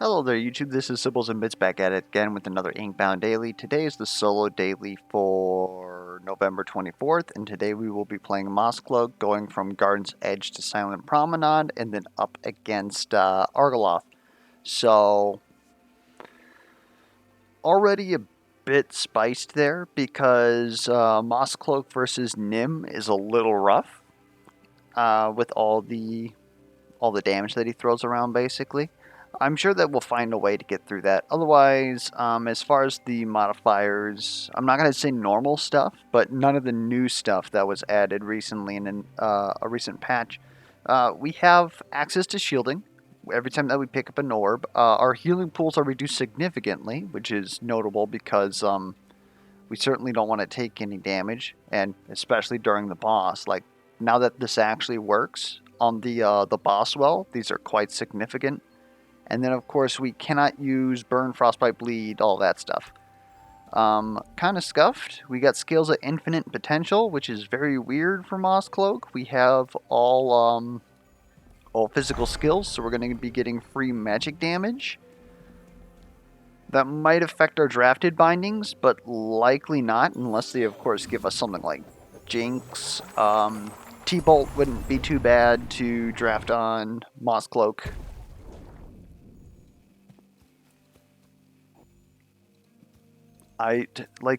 Hello there YouTube, this is Sibbles and Bits back at it again with another Inkbound Daily. Today is the solo daily for November 24th, and today we will be playing Mosscloak, going from Garden's Edge to Silent Promenade, and then up against Argoloth. So, already a bit spiced there, because Mosscloak versus Nim is a little rough, with all the damage that he throws around, basically. I'm sure that we'll find a way to get through that. Otherwise, as far as the modifiers, I'm not going to say normal stuff, but none of the new stuff that was added recently in a recent patch. We have access to shielding every time that we pick up an orb. Our healing pools are reduced significantly, which is notable because we certainly don't want to take any damage, and especially during the boss. Like, now that this actually works on the boss well, these are quite significant. And then, of course, we cannot use Burn, Frostbite, Bleed, all that stuff. Kind of scuffed. We got Scales of Infinite Potential, which is very weird for Mosscloak. We have all physical skills, so we're going to be getting free magic damage. That might affect our drafted bindings, but likely not, unless they, of course, give us something like Jinx. T-Bolt wouldn't be too bad to draft on Mosscloak.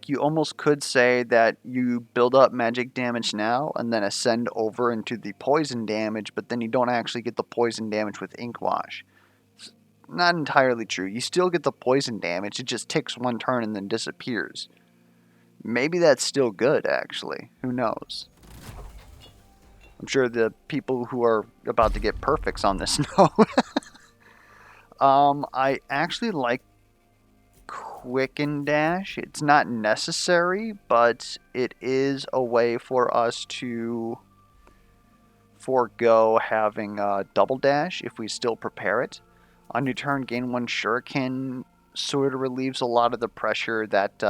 You almost could say that you build up magic damage now and then ascend over into the poison damage, but then you don't actually get the poison damage with Ink Wash. It's not entirely true. You still get the poison damage, it just takes one turn and then disappears. Maybe that's still good, actually. Who knows? I'm sure the people who are about to get perfects on this know. I actually like Quicken Dash. It's not necessary, but it is a way for us to forego having Double Dash if we still prepare it. On your turn, gain one Shuriken sort of relieves a lot of the pressure that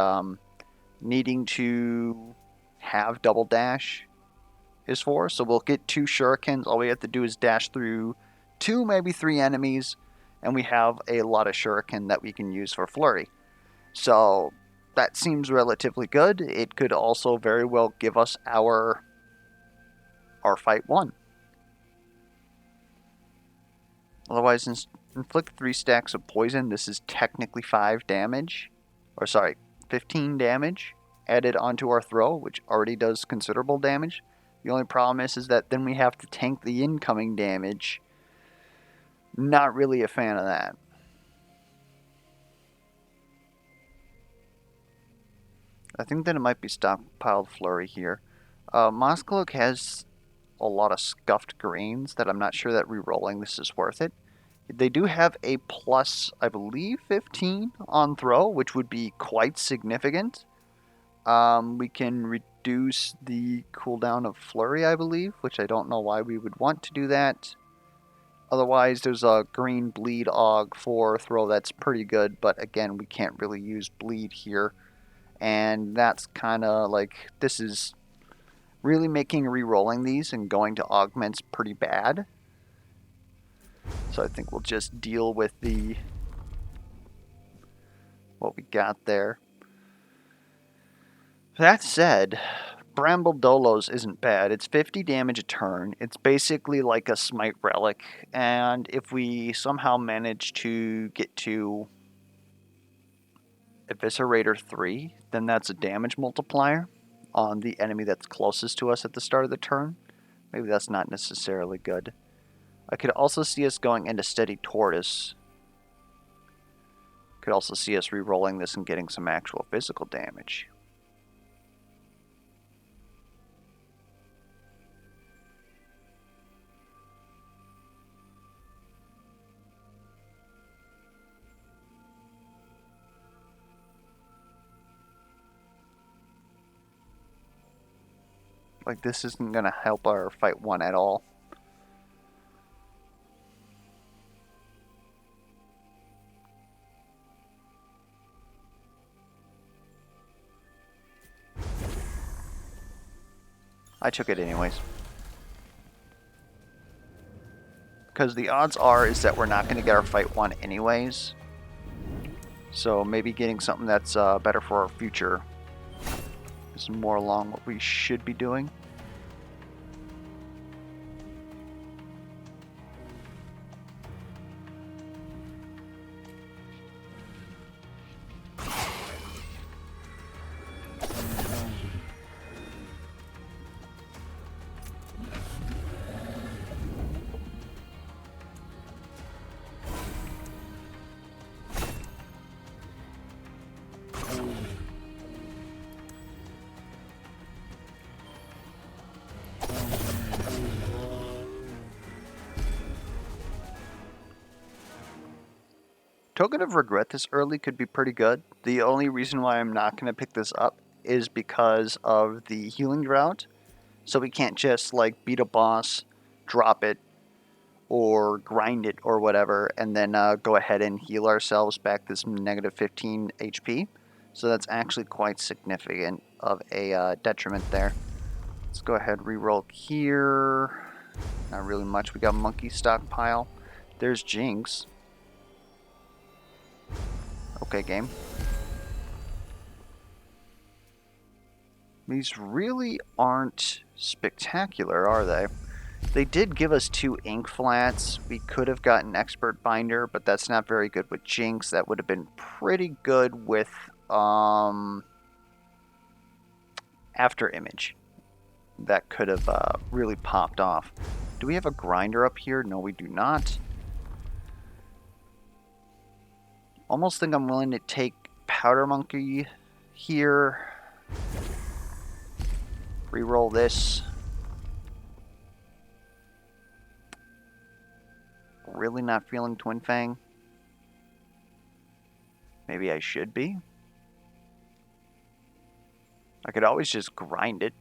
needing to have Double Dash is for. So we'll get 2 Shurikens. All we have to do is dash through 2, maybe 3 enemies, and we have a lot of Shuriken that we can use for Flurry. So that seems relatively good. It could also very well give us our fight 1. Otherwise, inflict 3 stacks of poison. This is technically 5 damage. Or sorry, 15 damage added onto our throw, which already does considerable damage. The only problem is that then we have to tank the incoming damage. Not really a fan of that. I think that it might be stockpiled Flurry here. Mosscloak has a lot of scuffed greens that I'm not sure that rerolling this is worth it. They do have a plus, I believe, 15 on throw, which would be quite significant. We can reduce the cooldown of Flurry, I believe, which I don't know why we would want to do that. Otherwise, there's a green Bleed Aug for throw that's pretty good, but again, we can't really use Bleed here. And that's kind of like, this is really making re-rolling these and going to augments pretty bad. So I think we'll just deal with what we got there. That said, Bramble Dolos isn't bad. It's 50 damage a turn. It's basically like a Smite Relic, and if we somehow manage to get to Eviscerator 3, then that's a damage multiplier on the enemy that's closest to us at the start of the turn. Maybe that's not necessarily good. I could also see us going into Steady Tortoise. Could also see us re-rolling this and getting some actual physical damage. Like, this isn't going to help our fight 1 at all. I took it anyways. Because the odds are is that we're not going to get our fight won anyways. So maybe getting something that's better for our future is more along what we should be doing. Token of Regret this early could be pretty good. The only reason why I'm not going to pick this up is because of the healing drought. So we can't just like beat a boss, drop it, or grind it or whatever, and then go ahead and heal ourselves back this negative 15 HP. So that's actually quite significant of a detriment there. Let's go ahead and reroll here. Not really much. We got Monkey Stockpile. There's Jinx. Okay, game. These really aren't spectacular, are they? They did give us 2 ink flats. We could have gotten Expert Binder, but that's not very good with Jinx. That would have been pretty good with After Image. That could have really popped off. Do we have a grinder up here? No, we do not. Almost think I'm willing to take Powder Monkey here. Reroll this. Really not feeling Twin Fang. Maybe I should be. I could always just grind it.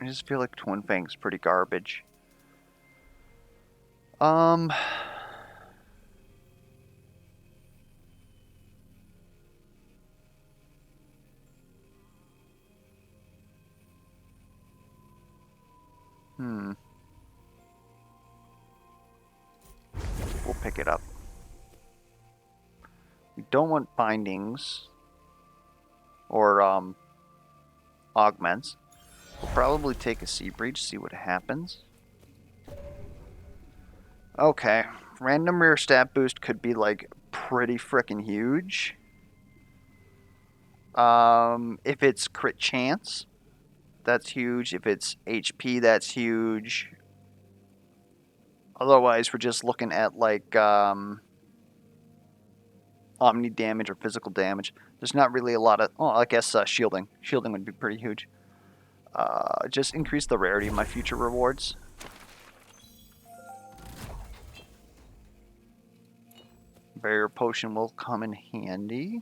I just feel like Twin Fang's pretty garbage. We'll pick it up. We don't want bindings or augments. We'll probably take a Sea Breach, see what happens. Okay, random rare stat boost could be like pretty freaking huge. If it's crit chance, that's huge. If it's HP, that's huge. Otherwise, we're just looking at like omni damage or physical damage. There's not really a lot of... Oh, I guess shielding. Shielding would be pretty huge. Just increase the rarity of my future rewards. Barrier Potion will come in handy.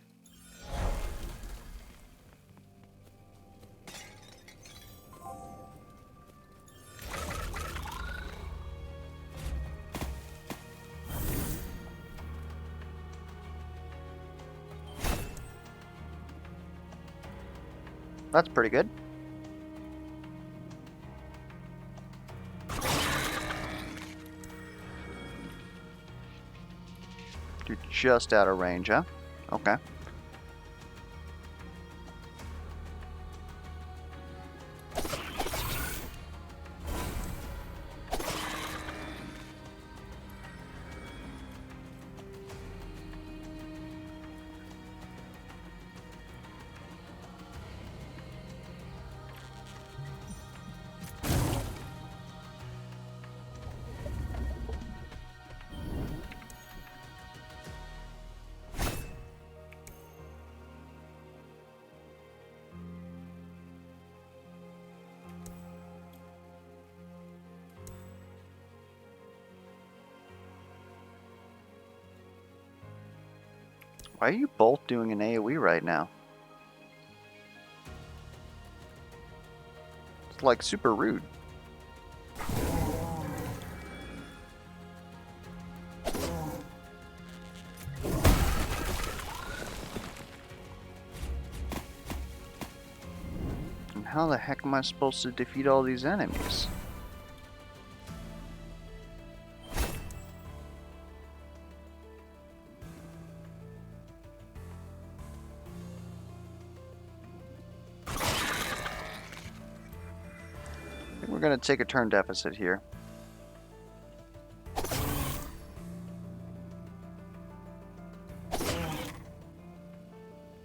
That's pretty good. You're just out of range, huh? Okay. Why are you both doing an AoE right now? It's like super rude. how the heck am I supposed to defeat all these enemies? I think we're going to take a turn deficit here.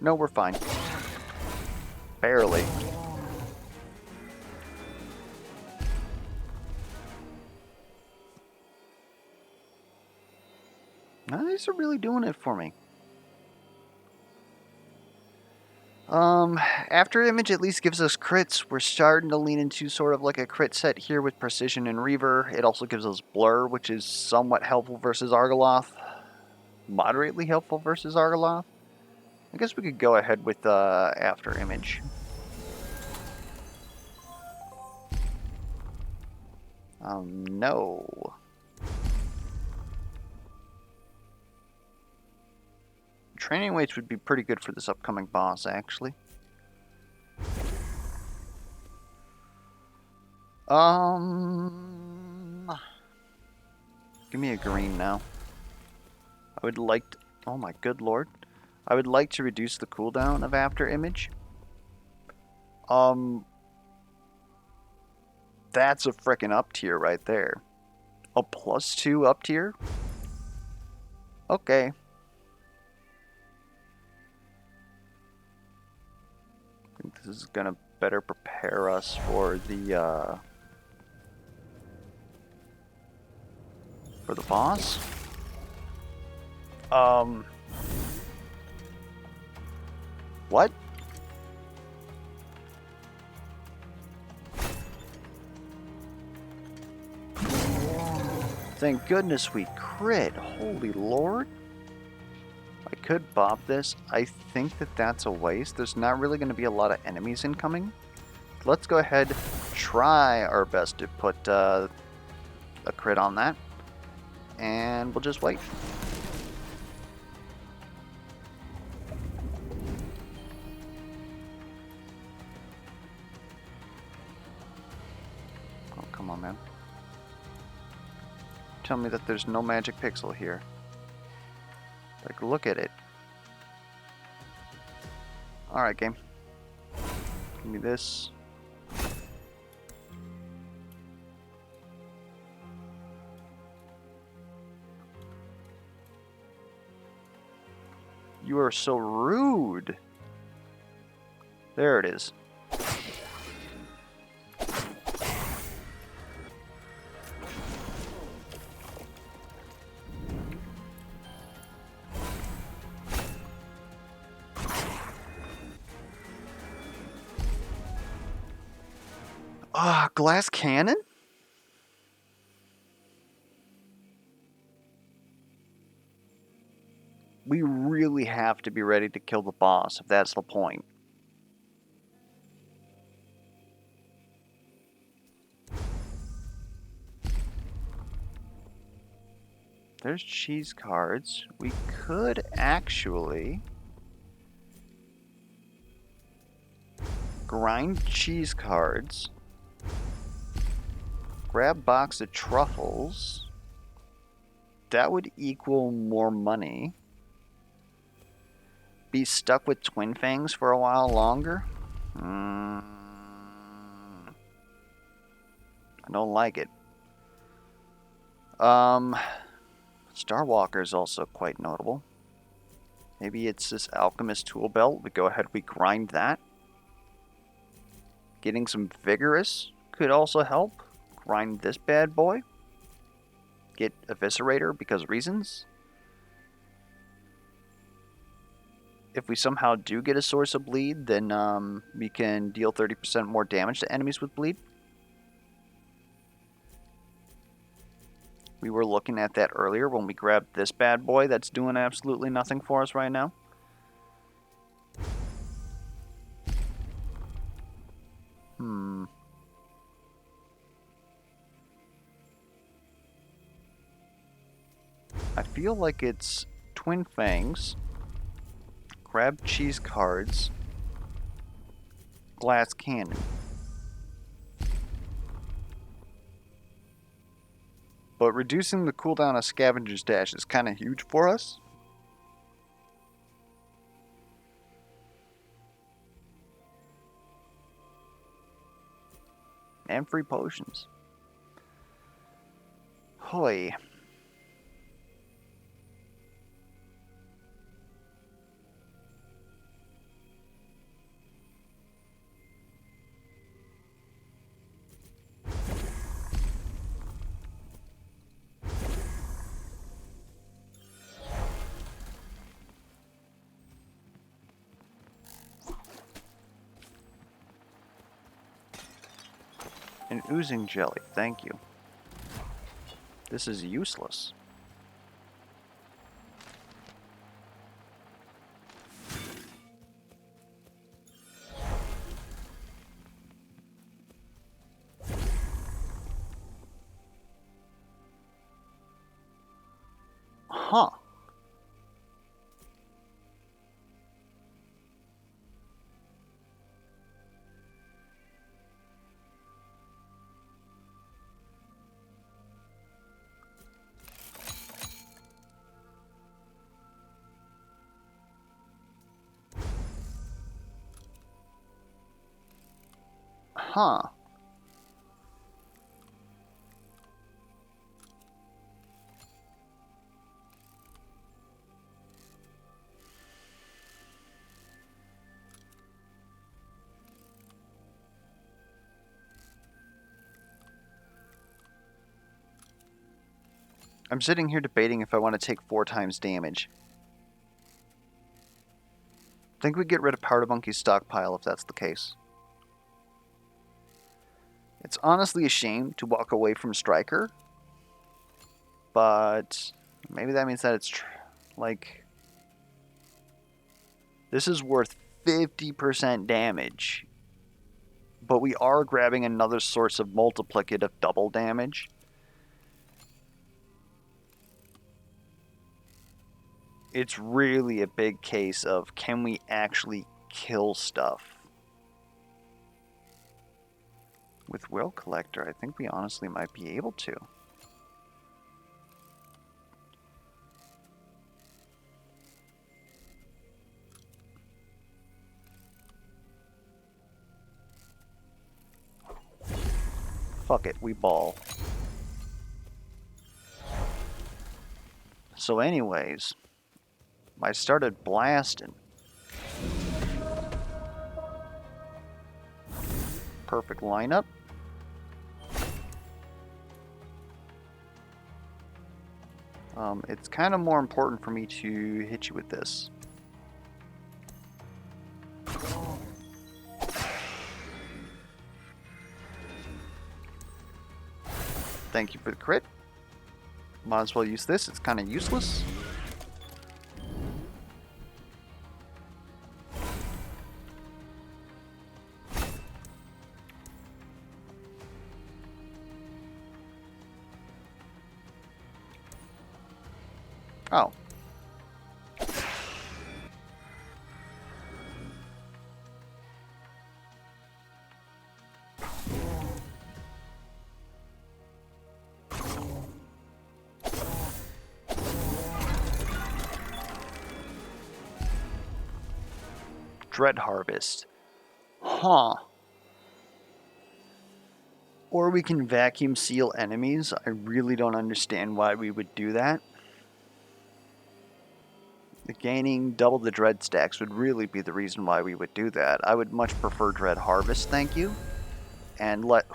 No, we're fine. Barely. Now, these are really doing it for me. After image at least gives us crits. We're starting to lean into sort of like a crit set here with precision and reaver. It also gives us blur, which is somewhat helpful versus Argoloth. Moderately helpful versus Argoloth. I guess we could go ahead with after image. No. Training weights would be pretty good for this upcoming boss, actually. Give me a green now. I would like to, oh my good lord. I would like to reduce the cooldown of after image. That's a frickin' up tier right there. A +2 up tier? Okay. I think this is gonna better prepare us for the boss. What? Thank goodness we crit. Holy lord. I could bop this. I think that that's a waste. There's not really going to be a lot of enemies incoming. Let's go ahead, try our best to put a crit on that. And we'll just wait. Oh, come on, man. Tell me that there's no magic pixel here. Like, look at it. Alright, game. Give me this. You are so rude. There it is. Glass cannon? We really have to be ready to kill the boss, if that's the point. There's cheese cards. We could actually grind cheese cards. Grab box of truffles. That would equal more money. Be stuck with Twin Fangs for a while longer? I don't like it. Starwalker is also quite notable. Maybe it's this Alchemist tool belt. We go ahead, we grind that. Getting some Vigorous could also help. Grind this bad boy. Get Eviscerator because reasons. If we somehow do get a source of bleed, then we can deal 30% more damage to enemies with bleed. We were looking at that earlier when we grabbed this bad boy that's doing absolutely nothing for us right now. I feel like it's Twin Fangs, grab cheese cards, glass cannon. But reducing the cooldown of Scavenger's Dash is kind of huge for us. And free potions. Hoy. An oozing jelly, thank you. This is useless. Huh. Huh. I'm sitting here debating if I want to take 4 times damage. I think we get rid of Powder Monkey's stockpile if that's the case. It's honestly a shame to walk away from Striker, but maybe that means that it's like this is worth 50% damage, but we are grabbing another source of multiplicative double damage. It's really a big case of can we actually kill stuff? With Will Collector, I think we honestly might be able to. Fuck it, we ball. So anyways, I started blasting. Perfect lineup. It's kind of more important for me to hit you with this. Thank you for the crit. Might as well use this, it's kind of useless. Oh. Dread Harvest. Huh. Or we can vacuum seal enemies. I really don't understand why we would do that. Gaining double the dread stacks would really be the reason why we would do that. I would much prefer Dread Harvest, thank you. And let...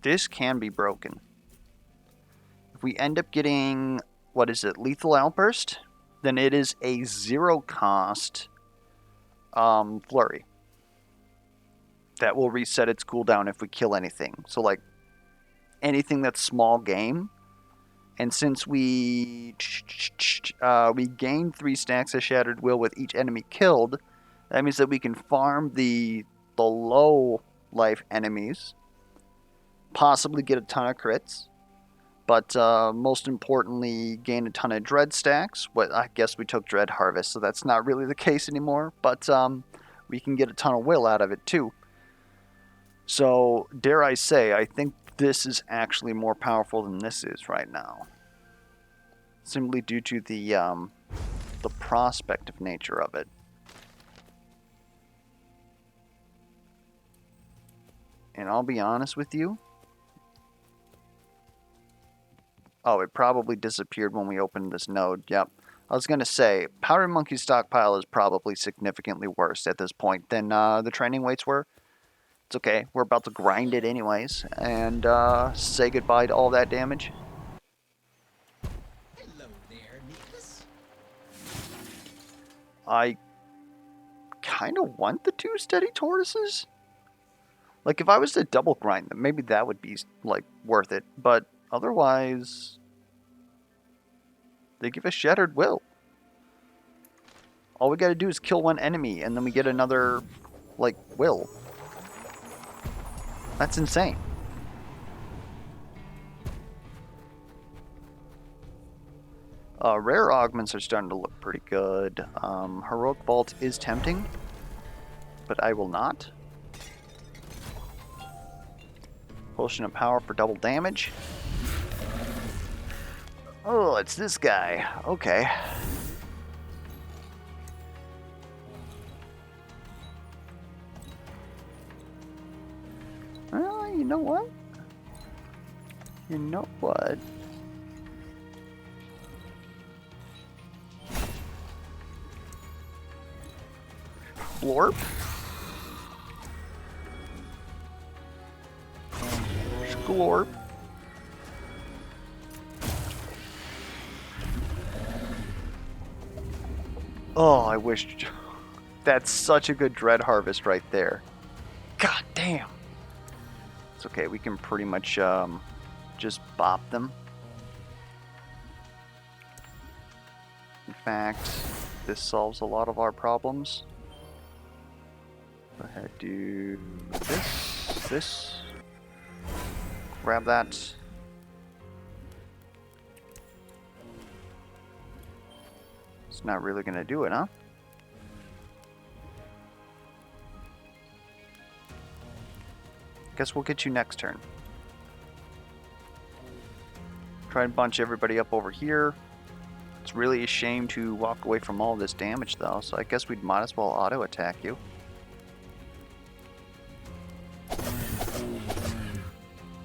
This can be broken. If we end up getting, what is it, Lethal Outburst, then it is a 0 cost flurry. That will reset its cooldown if we kill anything. So like anything that's small game. And since we gain 3 stacks of Shattered Will with each enemy killed, that means that we can farm the low life enemies, possibly get a ton of crits, But most importantly, gain a ton of dread stacks. What I guess we took dread harvest, so that's not really the case anymore. But we can get a ton of will out of it too. So dare I say, I think this is actually more powerful than this is right now, simply due to the prospective nature of it. And I'll be honest with you. Oh, it probably disappeared when we opened this node. Yep. I was going to say, Powder Monkey Stockpile is probably significantly worse at this point than the training weights were. It's okay. We're about to grind it anyways and say goodbye to all that damage. Hello there, Nicholas. I kind of want the 2 steady tortoises. Like, if I was to double grind them, maybe that would be, like, worth it. But otherwise, they give us Shattered Will. All we gotta do is kill one enemy, and then we get another, like, will. That's insane. Rare augments are starting to look pretty good. Heroic Vault is tempting, but I will not. Potion of Power for double damage. Oh, it's this guy. Okay. Well, you know what? You know what? Florp? Sklorp. Oh, I wish... That's such a good Dread Harvest right there. God damn. It's okay, we can pretty much just bop them. In fact, this solves a lot of our problems. Go ahead, do this. Grab that. It's not really gonna do it, huh? Guess we'll get you next turn. Try and bunch everybody up over here. It's really a shame to walk away from all this damage though, so I guess we might as well auto attack you.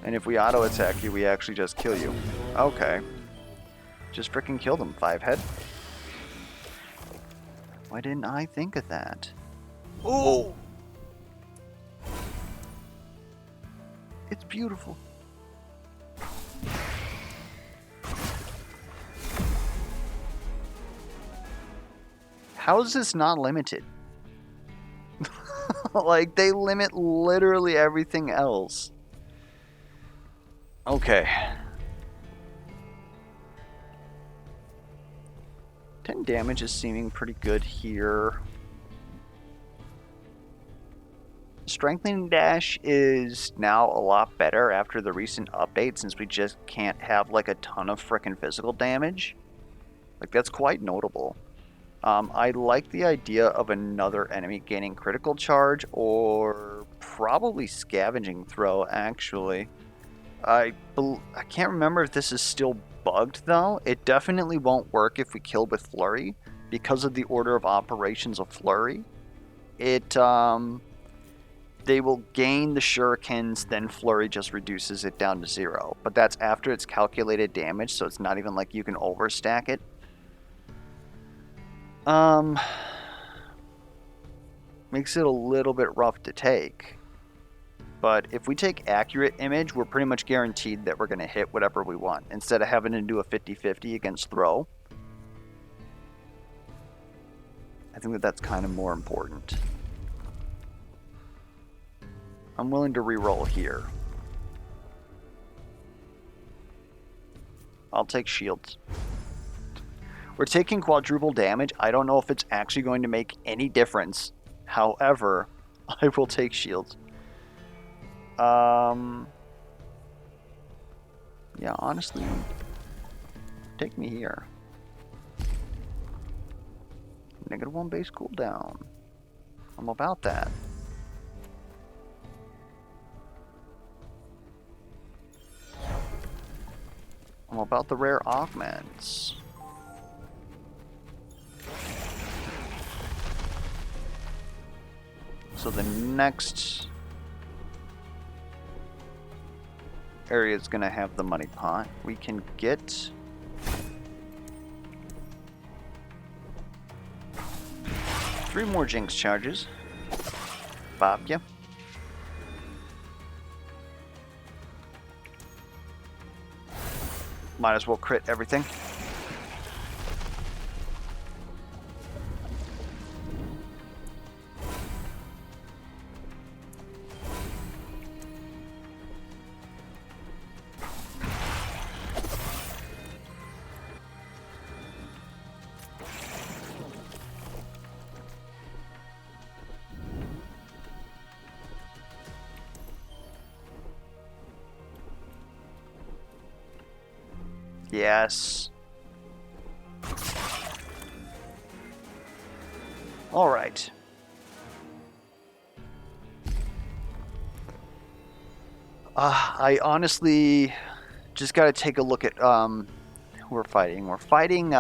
And if we auto attack you, we actually just kill you. Okay. Just freaking kill them, 5-head. Why didn't I think of that? Oh! It's beautiful. How is this not limited? Like, they limit literally everything else. Okay. 10 damage is seeming pretty good here. Strengthening Dash is now a lot better after the recent update, since we just can't have like a ton of frickin' physical damage. Like, that's quite notable. I like the idea of another enemy gaining critical charge, or probably scavenging throw, actually. I can't remember if this is still bugged, though. It definitely won't work if we kill with Flurry, because of the order of operations of Flurry. They will gain the shurikens, then Flurry just reduces it down to 0. But that's after it's calculated damage, so it's not even like you can overstack it. Makes it a little bit rough to take. But if we take accurate image, we're pretty much guaranteed that we're going to hit whatever we want, instead of having to do a 50-50 against throw. I think that that's kind of more important. I'm willing to reroll here. I'll take shields. We're taking quadruple damage. I don't know if it's actually going to make any difference. However, I will take shields. Yeah, Yeah, honestly, take me here. -1 base cooldown. I'm about that. I'm about the rare augments. So the next area is going to have the money pot. We can get 3 more Jinx charges. Bop ya. Might as well crit everything. Yes. All right. I honestly just got to take a look at who we're fighting. We're fighting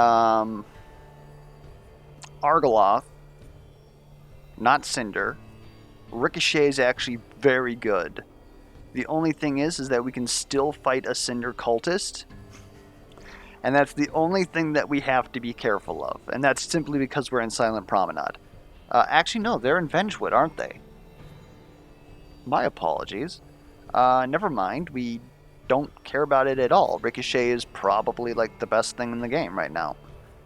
Argoloth, not Cinder. Ricochet is actually very good. The only thing is that we can still fight a Cinder cultist. And that's the only thing that we have to be careful of. And that's simply because we're in Silent Promenade. Actually, no, they're in Vengewood, aren't they? My apologies. Never mind. We don't care about it at all. Ricochet is probably like the best thing in the game right now.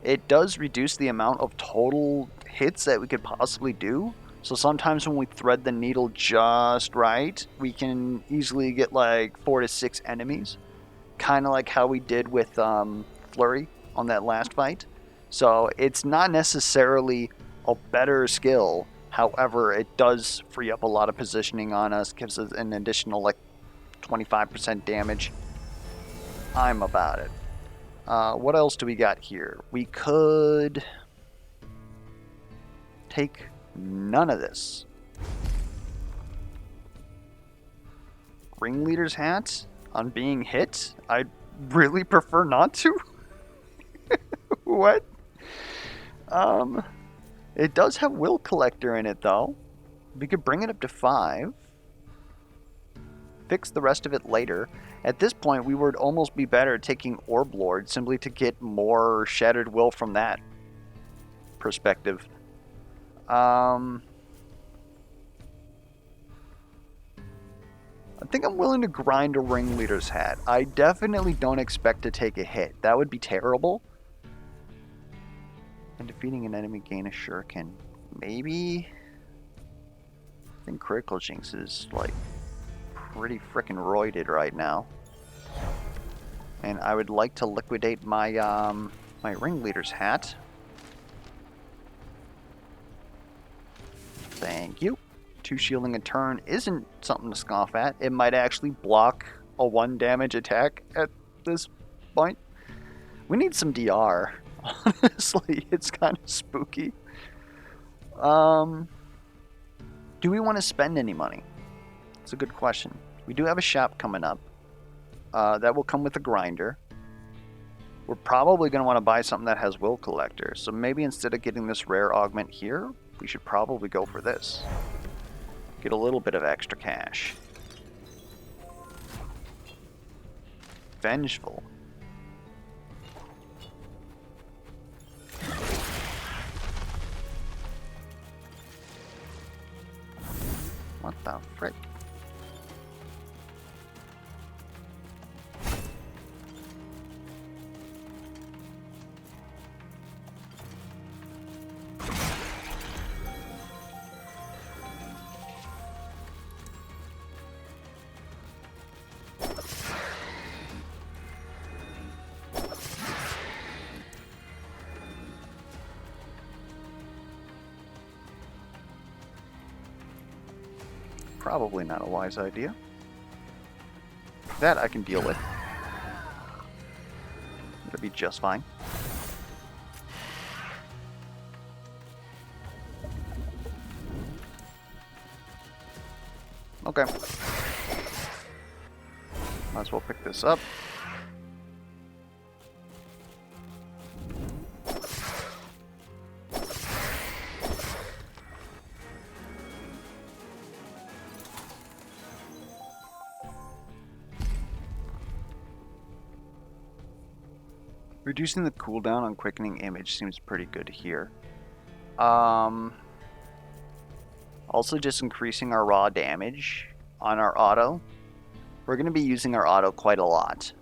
It does reduce the amount of total hits that we could possibly do. So sometimes when we thread the needle just right, we can easily get like 4 to 6 enemies. Kind of like how we did with Flurry on that last fight. So it's not necessarily a better skill. However, it does free up a lot of positioning on us, gives us an additional like 25% damage. I'm about it. What else do we got here? We could take none of this. Ringleader's hat on being hit? I'd really prefer not to. What? It does have Will Collector in it, though. We could bring it up to 5. Fix the rest of it later. At this point, we would almost be better taking Orb Lord simply to get more Shattered Will from that perspective. I think I'm willing to grind a Ringleader's hat. I definitely don't expect to take a hit. That would be terrible. And defeating an enemy gain a shuriken. Maybe? I think Critical Jinx is like pretty frickin' roided right now. And I would like to liquidate my my Ringleader's hat. Thank you. 2 shielding a turn isn't something to scoff at. It might actually block a 1 damage attack at this point. We need some DR. Honestly, it's kind of spooky. Do we want to spend any money? It's a good question. We do have a shop coming up. That will come with a grinder. We're probably going to want to buy something that has Will Collector. So maybe instead of getting this rare augment here, we should probably go for this. Get a little bit of extra cash. Vengeful. What the frick? Probably not a wise idea. That I can deal with. be just fine. Okay. Might as well pick this up. Reducing the cooldown on quickening image seems pretty good here. Also just increasing our raw damage on our auto. We're going to be using our auto quite a lot.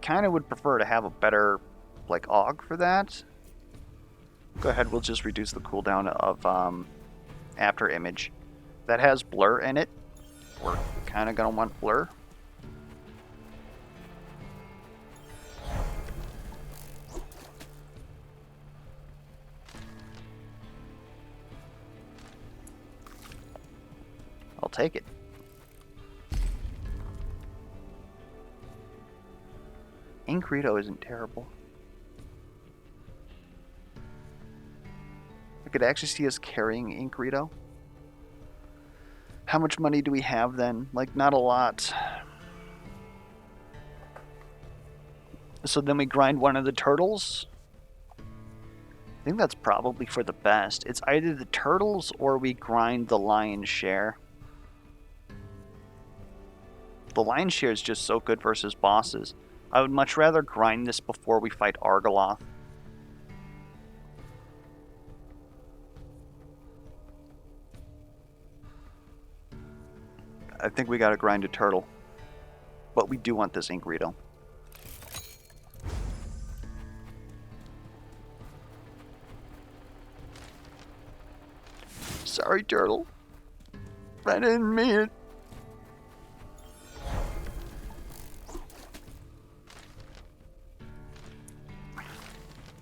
Kind of would prefer to have a better, like, AUG for that. Go ahead, we'll just reduce the cooldown of after image. That has blur in it. We're kind of going to want blur. I'll take it. Inkredo isn't terrible. I could actually see us carrying Inkredo. How much money do we have then? Like, not a lot. So then we grind one of the turtles. I think that's probably for the best. It's either the turtles or we grind the lion's share. The lion's share is just so good versus bosses. I would much rather grind this before we fight Argoloth. I think we gotta grind a turtle. But we do want this Inkredo. Sorry, turtle. I didn't mean it.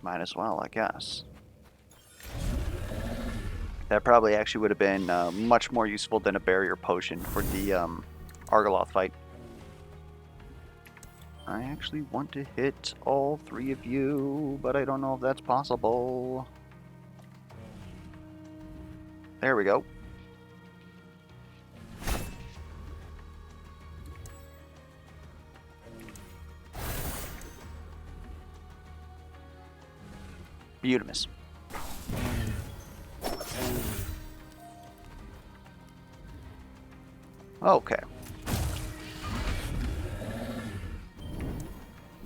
Might as well, I guess. That probably actually would have been much more useful than a barrier potion for the Argoloth fight. I actually want to hit all three of you, but I don't know if that's possible. There we go. Beautimus. Okay.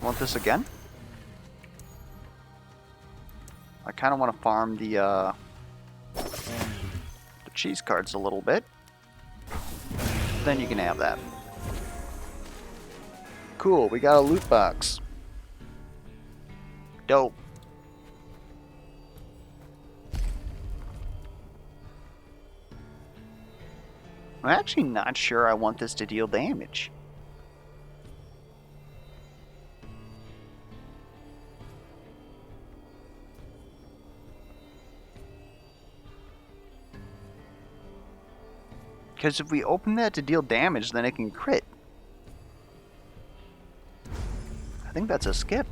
Want this again? I kind of want to farm the cheese cards a little bit. Then you can have that. Cool, we got a loot box. Dope. I'm actually not sure I want this to deal damage. Because if we open that to deal damage, then it can crit. I think that's a skip.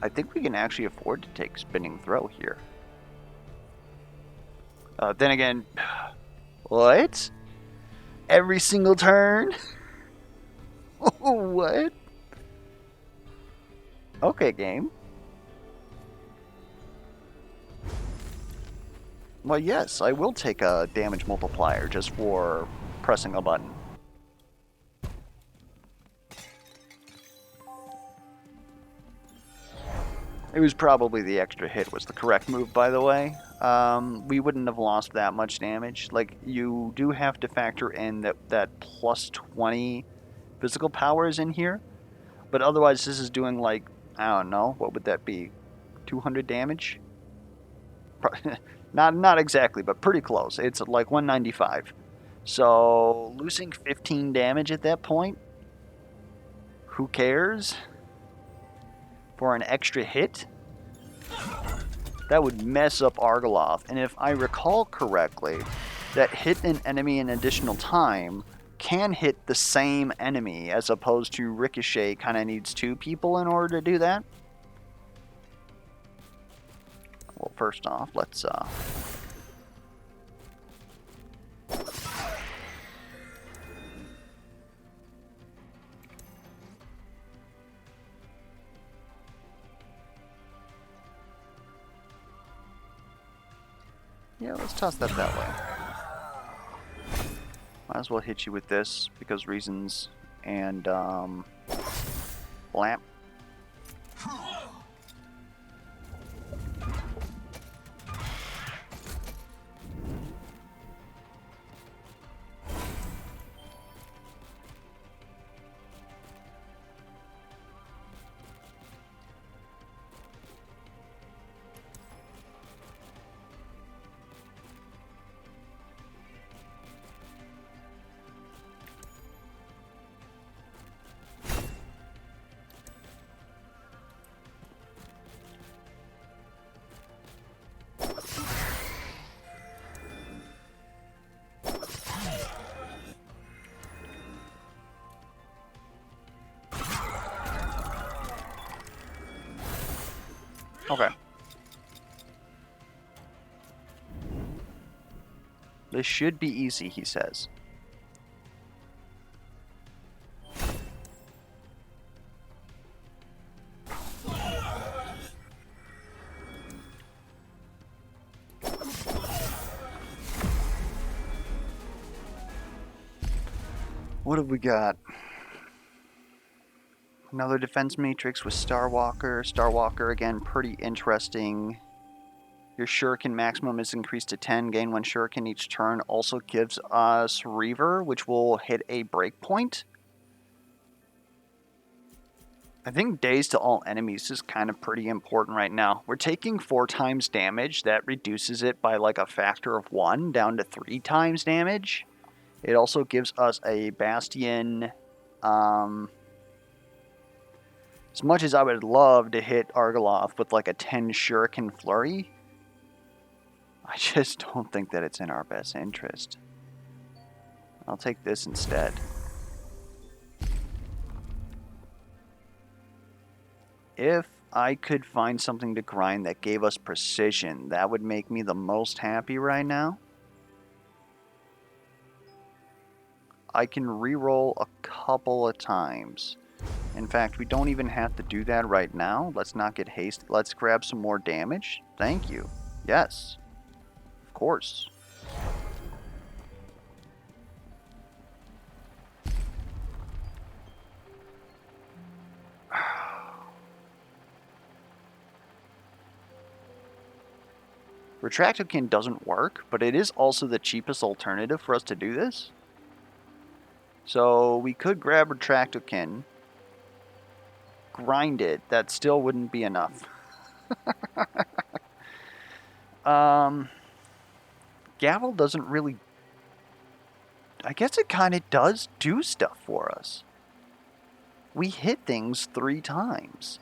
I think we can actually afford to take Spinning Throw here. Then again, what? Every single turn? What? Okay, game. Well, yes, I will take a damage multiplier just for pressing a button. It was probably the extra hit was the correct move, by the way. We wouldn't have lost that much damage. Like, you do have to factor in that plus 20 physical power is in here. But otherwise, this is doing, like, I don't know, what would that be? 200 damage? Not exactly, but pretty close. It's like 195. So, losing 15 damage at that point? Who cares? For an extra hit? that would mess up Argiloth. And if I recall correctly, that hit an enemy an additional time can hit the same enemy, as opposed to Ricochet kind of needs 2 people in order to do that. Well, first off, let's yeah, let's toss that way. Might as well hit you with this because reasons, and blamp. Okay. This should be easy, he says. What have we got? Another defense matrix with Starwalker. Starwalker, again, pretty interesting. Your shuriken maximum is increased to 10. Gain 1 shuriken each turn. Also gives us Reaver, which will hit a breakpoint. I think Daze to all enemies is kind of pretty important right now. We're taking 4 times damage. That reduces it by like a factor of 1 down to 3 times damage. It also gives us a Bastion. As much as I would love to hit Argiloth with like a 10 Shuriken Flurry, I just don't think that it's in our best interest. I'll take this instead. If I could find something to grind that gave us precision, that would make me the most happy right now. I can reroll a couple of times. In fact, we don't even have to do that right now. Let's not get hasty. Let's grab some more damage. Thank you. Yes. Of course. Retractokin doesn't work, but it is also the cheapest alternative for us to do this. So we could grab Retractokin, grind it. That still wouldn't be enough. Gavel doesn't really... I guess it kind of does do stuff for us. We hit things 3 times.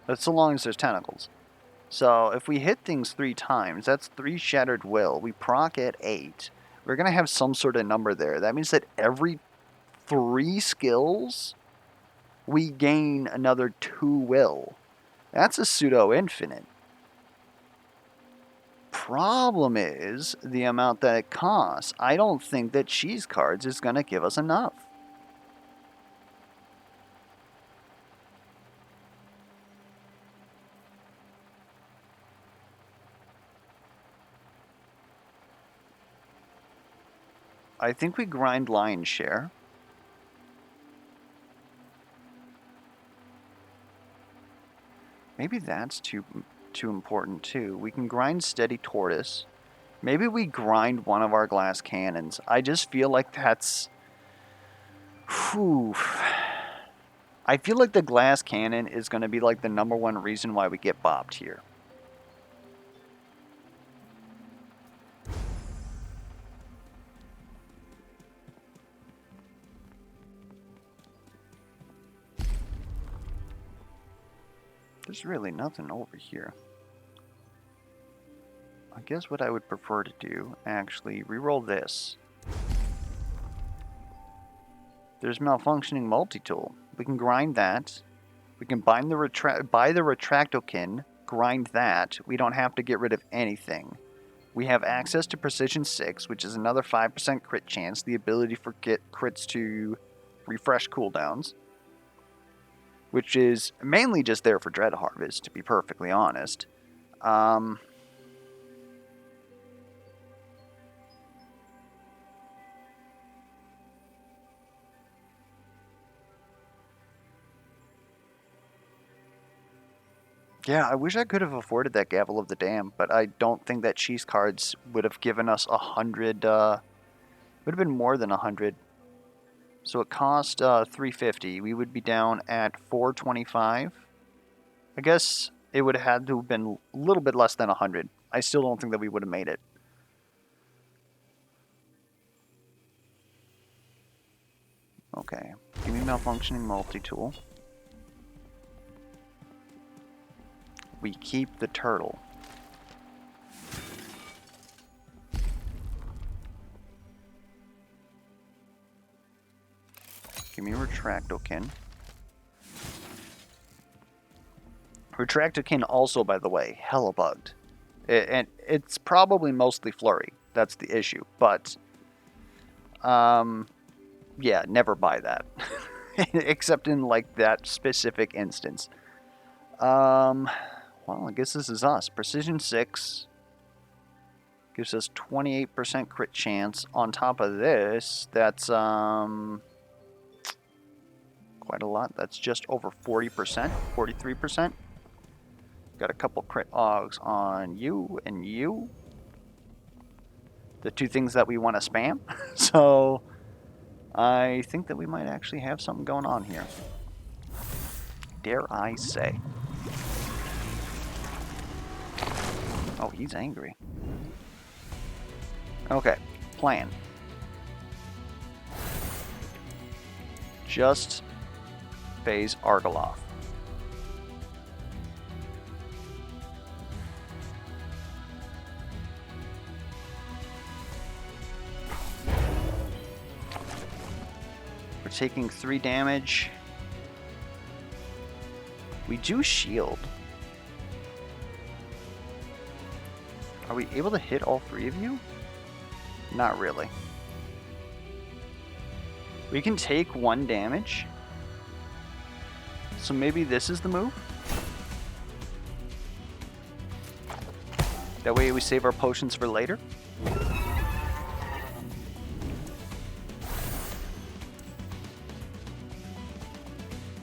That's so long as there's tentacles. So if we hit things 3 times, that's 3 Shattered Will. We proc at 8. We're going to have some sort of number there. That means that every 3 skills, we gain another 2 will. That's a pseudo-infinite. Problem is the amount that it costs. I don't think that Cheese Cards is going to give us enough. I think we grind Lion's Share. Maybe that's too important too. We can grind Steady Tortoise. Maybe we grind one of our glass cannons. I just feel like that's... Whew. I feel like the glass cannon is going to be like the #1 reason why we get bopped here. There's really nothing over here. guess what I would prefer to do, actually, reroll this. There's malfunctioning multi-tool. We can grind that. We can buy the Retractokin, grind that. We don't have to get rid of anything. We have access to Precision 6, which is another 5% crit chance, the ability for crits to refresh cooldowns, which is mainly just there for Dread Harvest, to be perfectly honest. Yeah, I wish I could have afforded that Gavel of the Dam, but I don't think that cheese cards would have given us 100, would have been more than 100. So it cost 350. We would be down at 425. I guess it would have had to have been a little bit less than 100. I still don't think that we would have made it. Okay, give me malfunctioning multi-tool. We keep the turtle. Give me Retractokin. Retractokin also, by the way, hella bugged. And it's probably mostly Flurry. That's the issue. But, yeah, never buy that. Except in, like, that specific instance. Well, I guess this is us. Precision 6 gives us 28% crit chance. On top of this, that's quite a lot. That's just over 40%, 43%. Got a couple crit ogs on you and you. The two things that we want to spam. So I think that we might actually have something going on here. Dare I say. Oh, he's angry. Okay, plan. Just phase Argoloth. We're taking 3 damage. We do shield. Are we able to hit all 3 of you? Not really. We can take 1 damage. So maybe this is the move? That way we save our potions for later. You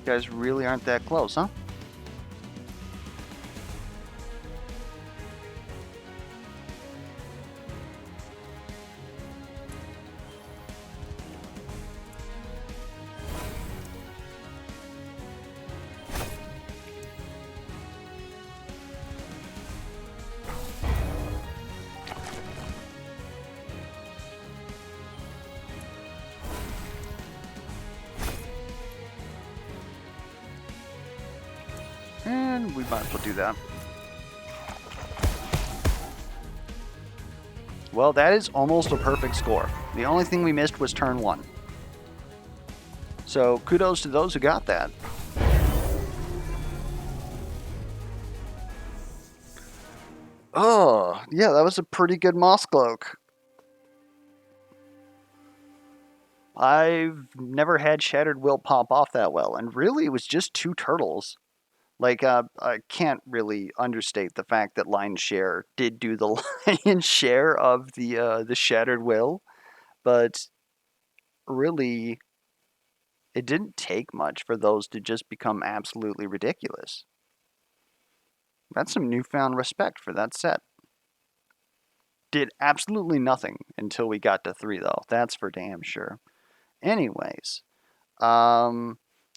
guys really aren't that close, huh? And we might as well do that. Well, that is almost a perfect score. The only thing we missed was turn 1. So kudos to those who got that. Oh, yeah, that was a pretty good moss cloak. I've never had Shattered Will pop off that well, and really it was just 2 turtles. Like, I can't really understate the fact that Lion's Share did do the lion's share of the Shattered Will, but really, it didn't take much for those to just become absolutely ridiculous. That's some newfound respect for that set. Did absolutely nothing until we got to 3, though. That's for damn sure. Anyways,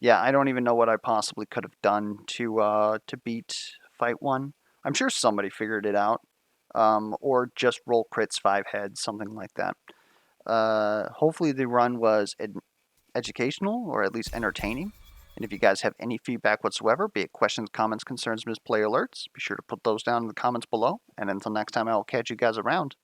yeah, I don't even know what I possibly could have done to beat Fight 1. I'm sure somebody figured it out, or just roll crits 5 heads, something like that. Hopefully the run was educational or at least entertaining. And if you guys have any feedback whatsoever, be it questions, comments, concerns, misplay alerts, be sure to put those down in the comments below. And until next time, I will catch you guys around.